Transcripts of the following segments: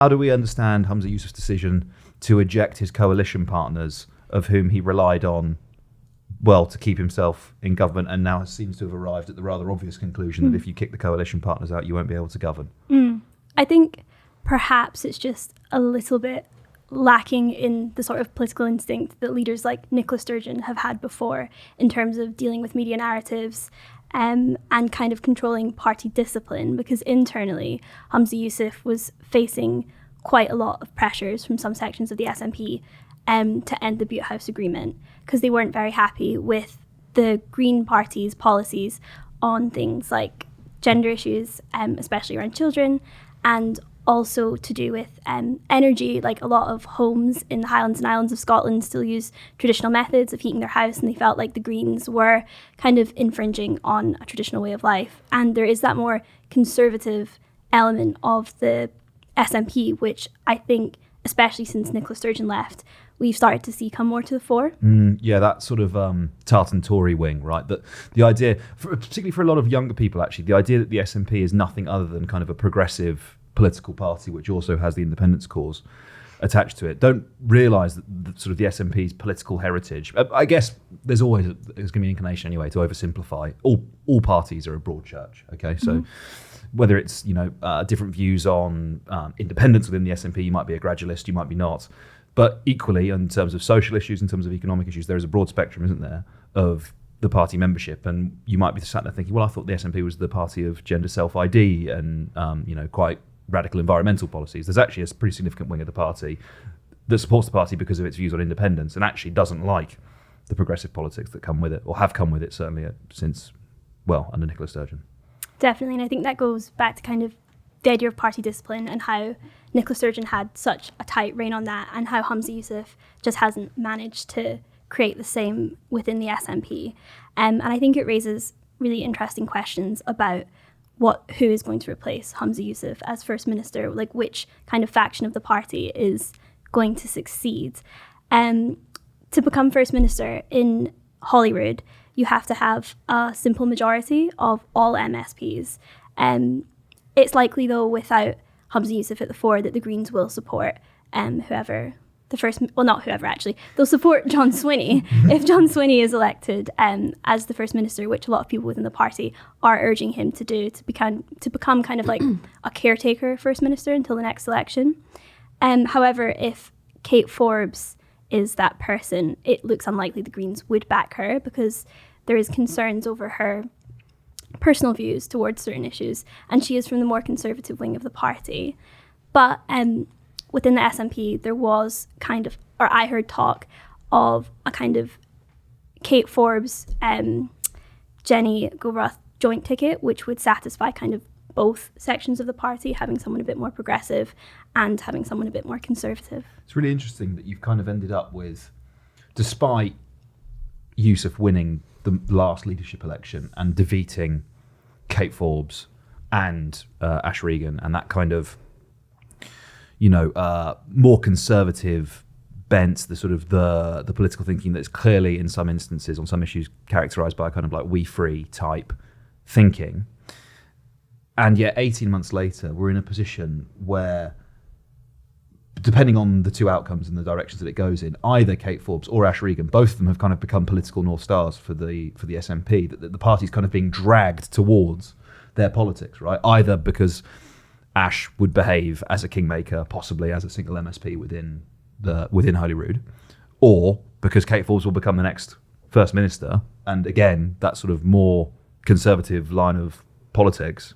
How do we understand Humza Yousaf's decision to eject his coalition partners, of whom he relied on, well, to keep himself in government, and now seems to have arrived at the rather obvious conclusion that if you kick the coalition partners out, you won't be able to govern? I think perhaps it's just a little bit lacking in the sort of political instinct that leaders like Nicola Sturgeon have had before in terms of dealing with media narratives and kind of controlling party discipline, because internally Humza Yousaf was facing quite a lot of pressures from some sections of the SNP to end the Butte House Agreement, because they weren't very happy with the Green Party's policies on things like gender issues, especially around children, and also to do with energy. Like, a lot of homes in the Highlands and Islands of Scotland still use traditional methods of heating their house, and they felt like the Greens were kind of infringing on a traditional way of life. And there is that more conservative element of the SNP, which I think, especially since Nicola Sturgeon left, we've started to see come more to the fore. Yeah, that sort of Tartan Tory wing, right? That the idea, particularly for a lot of younger people, actually, the idea that the SNP is nothing other than kind of a progressive political party, which also has the independence cause attached to it, don't realise that sort of the SNP's political heritage. I guess there's going to be an inclination anyway to oversimplify. All parties are a broad church, okay? So whether it's different views on independence within the SNP, you might be a gradualist, you might be not. But equally, in terms of social issues, in terms of economic issues, there is a broad spectrum, isn't there, of the party membership. And you might be sat there thinking, well, I thought the SNP was the party of gender self-ID and quite radical environmental policies. There's actually a pretty significant wing of the party that supports the party because of its views on independence and actually doesn't like the progressive politics that come with it, or have come with it, certainly since, under Nicola Sturgeon. Definitely, and I think that goes back to kind of the idea of party discipline and how Nicola Sturgeon had such a tight rein on that, and how Humza Yousaf just hasn't managed to create the same within the SNP. And I think it raises really interesting questions about who is going to replace Humza Yousaf as First Minister, like which kind of faction of the party is going to succeed. To become First Minister in Holyrood, you have to have a simple majority of all MSPs. It's likely, though, without Humza Yousaf at the fore, that the Greens will support whoever the first, well, not whoever actually, they'll support John Swinney if John Swinney is elected as the First Minister, which a lot of people within the party are urging him to do, to become kind of like a caretaker First Minister until the next election. However, if Kate Forbes is that person, it looks unlikely the Greens would back her, because there is concerns over her personal views towards certain issues, and she is from the more conservative wing of the party. But within the SNP, there was I heard talk of a kind of Kate Forbes, Jenny Gilruth joint ticket, which would satisfy kind of both sections of the party, having someone a bit more progressive and having someone a bit more conservative. It's really interesting that you've kind of ended up with, despite Yousaf winning the last leadership election and defeating Kate Forbes and Ash Regan, and that kind of more conservative bent, the sort of the political thinking that's clearly in some instances on some issues characterised by a kind of like we free type thinking. And yet 18 months later, we're in a position where, depending on the two outcomes and the directions that it goes in, either Kate Forbes or Ash Regan, both of them have kind of become political North Stars for the SNP, that the party's kind of being dragged towards their politics, right? Either because Ash would behave as a kingmaker, possibly as a single MSP within Holyrood, or because Kate Forbes will become the next First Minister, and again, that sort of more conservative line of politics.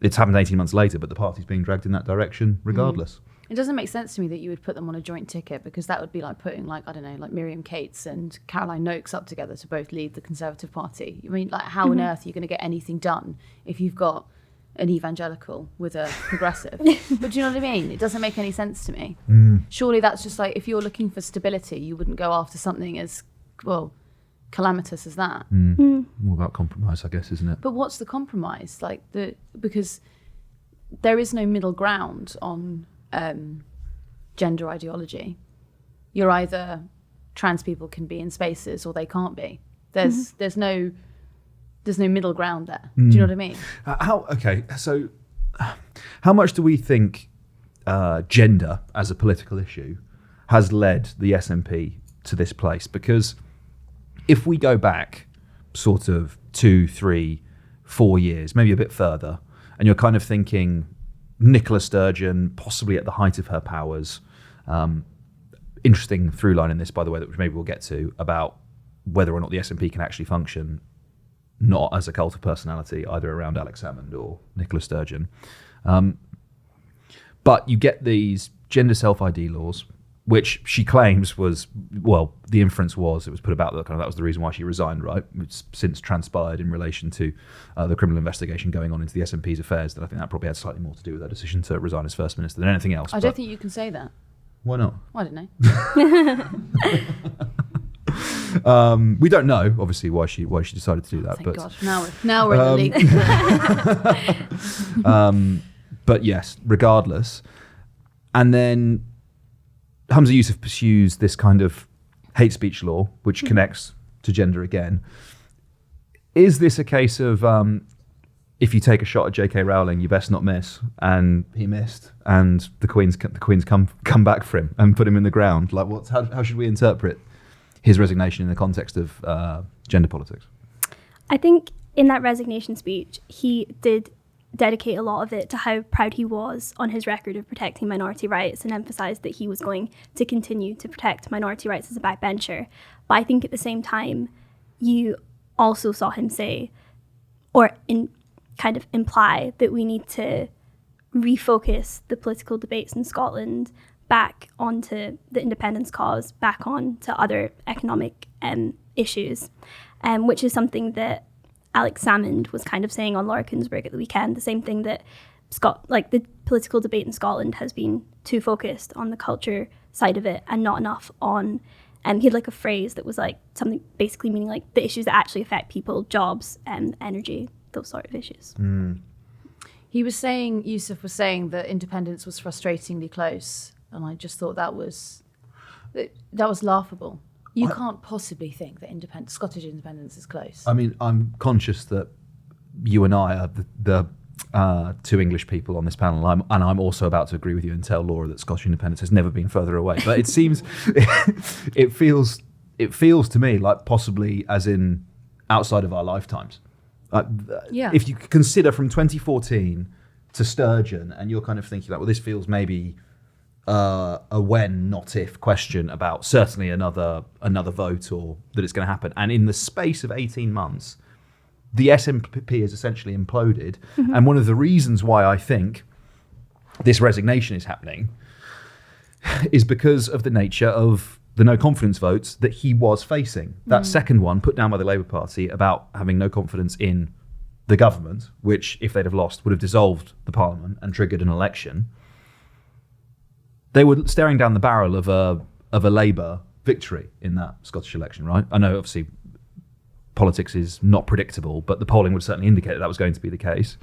It's happened 18 months later, but the party's being dragged in that direction regardless. It doesn't make sense to me that you would put them on a joint ticket, because that would be like putting, like, I don't know, like Miriam Cates and Caroline Noakes up together to both lead the Conservative Party. I mean, like, how on earth are you going to get anything done if you've got an evangelical with a progressive? But do you know what I mean? It doesn't make any sense to me. Surely that's just like, if you're looking for stability, you wouldn't go after something as, calamitous as that. More about compromise, I guess, isn't it? But what's the compromise? Because there is no middle ground on gender ideology. You're either trans people can be in spaces or they can't be. There's no middle ground there. Do you know what I mean? So how much do we think gender as a political issue has led the SNP to this place. Because if we go back sort of 2, 3, 4 years, maybe a bit further, and you're kind of thinking Nicola Sturgeon, possibly at the height of her powers, interesting through line in this, by the way, that which maybe we'll get to, about whether or not the SNP can actually function not as a cult of personality, either around Alex Salmond or Nicola Sturgeon. But you get these gender self-ID laws, which she claims was, well, the inference was, it was put about that kind of, that was the reason why she resigned, right? It's since transpired in relation to the criminal investigation going on into the SNP's affairs, that I think that probably had slightly more to do with her decision to resign as First Minister than anything else. I don't think you can say that. Why not? I don't know. We don't know, obviously, why she decided to do that. Thank but God. Now we're in the league. But yes, regardless. And then Humza Yousaf pursues this kind of hate speech law, which connects to gender again. Is this a case of if you take a shot at J.K. Rowling, you best not miss? And he missed, and the Queen's come back for him and put him in the ground. Like, how should we interpret his resignation in the context of gender politics? I think in that resignation speech, he did dedicate a lot of it to how proud he was on his record of protecting minority rights, and emphasised that he was going to continue to protect minority rights as a backbencher. But I think at the same time, you also saw him say, or kind of imply, that we need to refocus the political debates in Scotland back onto the independence cause, back on to other economic issues, which is something that Alex Salmond was kind of saying on Laura Kuenssberg at the weekend. The same thing that the political debate in Scotland has been too focused on the culture side of it and not enough on. He had like a phrase that was like something basically meaning like the issues that actually affect people, jobs, energy, those sort of issues. Yousaf was saying that independence was frustratingly close, and I just thought that was laughable. You can't possibly think that Scottish independence is close. I mean, I'm conscious that you and I are the two English people on this panel, and I'm also about to agree with you and tell Laura that Scottish independence has never been further away. But it seems, it feels to me like possibly as in outside of our lifetimes. If you consider from 2014 to Sturgeon, and you're kind of thinking like, well, this feels maybe a when, not if question about certainly another vote or that it's going to happen. And in the space of 18 months, the SNP has essentially imploded. And one of the reasons why I think this resignation is happening is because of the nature of the no confidence votes that he was facing. That second one put down by the Labour Party about having no confidence in the government, which if they'd have lost would have dissolved the parliament and triggered an election. They were staring down the barrel of a Labour victory in that Scottish election, right? I know obviously politics is not predictable, but the polling would certainly indicate that was going to be the case.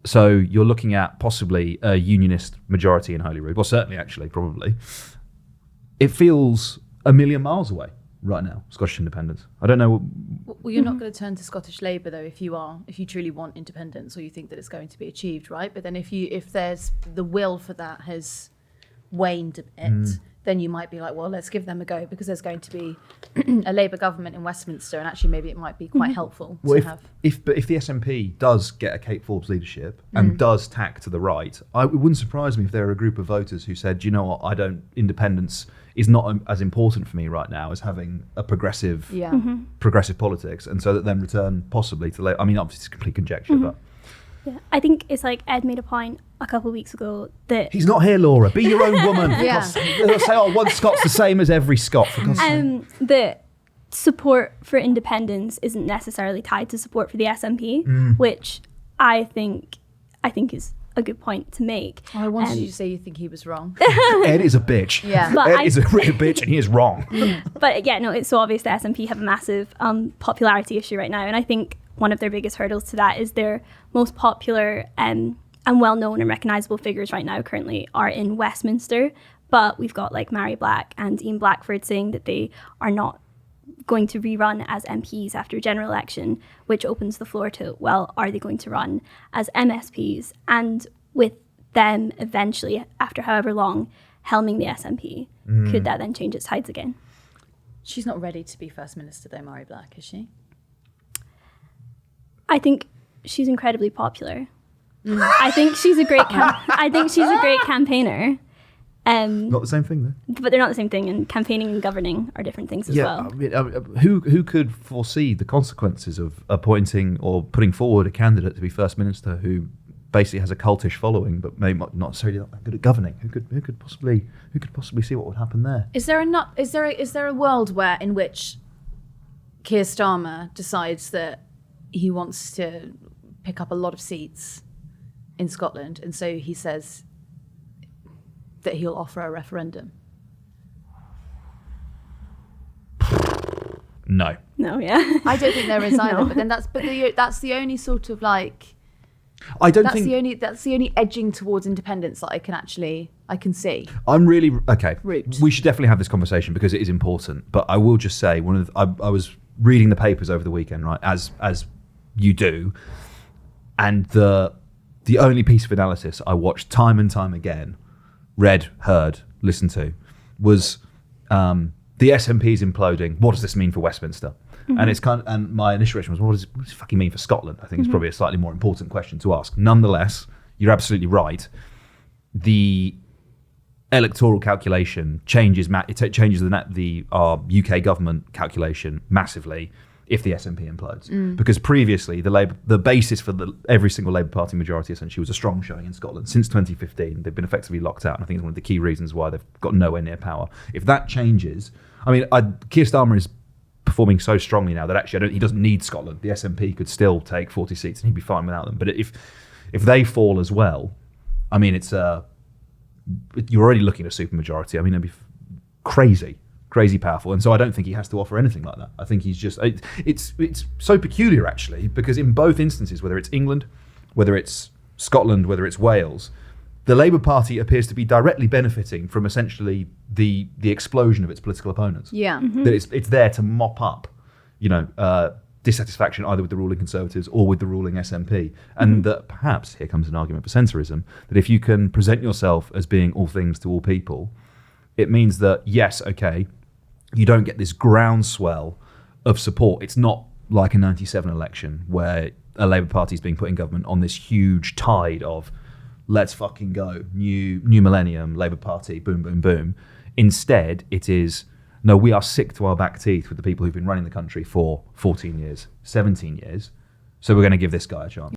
So you're looking at possibly a unionist majority in Holyrood. Well, certainly, actually, probably. It feels a million miles away right now, Scottish independence. I don't know. Well, you're not going to turn to Scottish Labour though if you truly want independence or you think that it's going to be achieved, right? But then if there's the will for that has waned a bit, then you might be like, well, let's give them a go because there's going to be a Labour government in Westminster, and actually maybe it might be quite helpful to have. If the SNP does get a Kate Forbes leadership and does tack to the right, it wouldn't surprise me if there are a group of voters who said, you know what, independence is not as important for me right now as having a progressive politics, and so that then return possibly to Labour. I mean, obviously it's complete conjecture, but. Yeah, I think it's like Ed made a point a couple of weeks ago that he's not here, Laura. Be your own woman. They'll say, "Oh, one Scott's the same as every Scot." That support for independence isn't necessarily tied to support for the SNP, which I think is a good point to make. I wanted you to say you think he was wrong. Ed is a bitch. Yeah, Ed is a real bitch, and he is wrong. But yeah, no, it's so obvious the SNP have a massive popularity issue right now, and I think one of their biggest hurdles to that is their most popular and well-known and recognisable figures right now currently are in Westminster, but we've got like Mary Black and Ian Blackford saying that they are not going to rerun as MPs after a general election, which opens the floor to, well, are they going to run as MSPs? And with them eventually, after however long, helming the SNP, could that then change its tides again? She's not ready to be First Minister though, Mhairi Black, is she? I think she's incredibly popular. I think she's a great campaigner. Not the same thing, though. But they're not the same thing, and campaigning and governing are different things as well. I mean, who could foresee the consequences of appointing or putting forward a candidate to be First Minister who basically has a cultish following, but maybe not necessarily that good at governing? Who could possibly see what would happen there? Is there a world in which Keir Starmer decides that he wants to pick up a lot of seats in Scotland, and so he says that he'll offer a referendum? No. No, yeah. I don't think there is either. No. But then that's the only sort of like. That's the only edging towards independence that I can see. I'm really okay. Route. We should definitely have this conversation because it is important. But I will just say I was reading the papers over the weekend, right? As you do, and the only piece of analysis I watched time and time again, read, heard, listened to, was the SNP is imploding. What does this mean for Westminster? Mm-hmm. And it's and my initial reaction was, what does it fucking mean for Scotland? I think it's probably a slightly more important question to ask. Nonetheless, you're absolutely right. The electoral calculation changes our UK government calculation massively if the SNP implodes. Because previously, the basis for every single Labour Party majority essentially was a strong showing in Scotland. Since 2015, they've been effectively locked out, and I think it's one of the key reasons why they've got nowhere near power. If that changes, I mean, Keir Starmer is performing so strongly now that actually he doesn't need Scotland. The SNP could still take 40 seats and he'd be fine without them. But if they fall as well, I mean, you're already looking at a supermajority. I mean, it'd be crazy powerful. And so I don't think he has to offer anything like that. I think he's just, it's so peculiar actually, because in both instances, whether it's England, whether it's Scotland, whether it's Wales, the Labour Party appears to be directly benefiting from essentially the explosion of its political opponents. Yeah. That it's there to mop up, dissatisfaction either with the ruling Conservatives or with the ruling SNP. And that perhaps, here comes an argument for censorism, that if you can present yourself as being all things to all people, it means that, yes, okay, you don't get this groundswell of support. It's not like a 97 election where a Labour Party is being put in government on this huge tide of let's fucking go, new millennium, Labour Party, boom, boom, boom. Instead, it is, no, we are sick to our back teeth with the people who've been running the country for 14 years, 17 years, so we're going to give this guy a chance.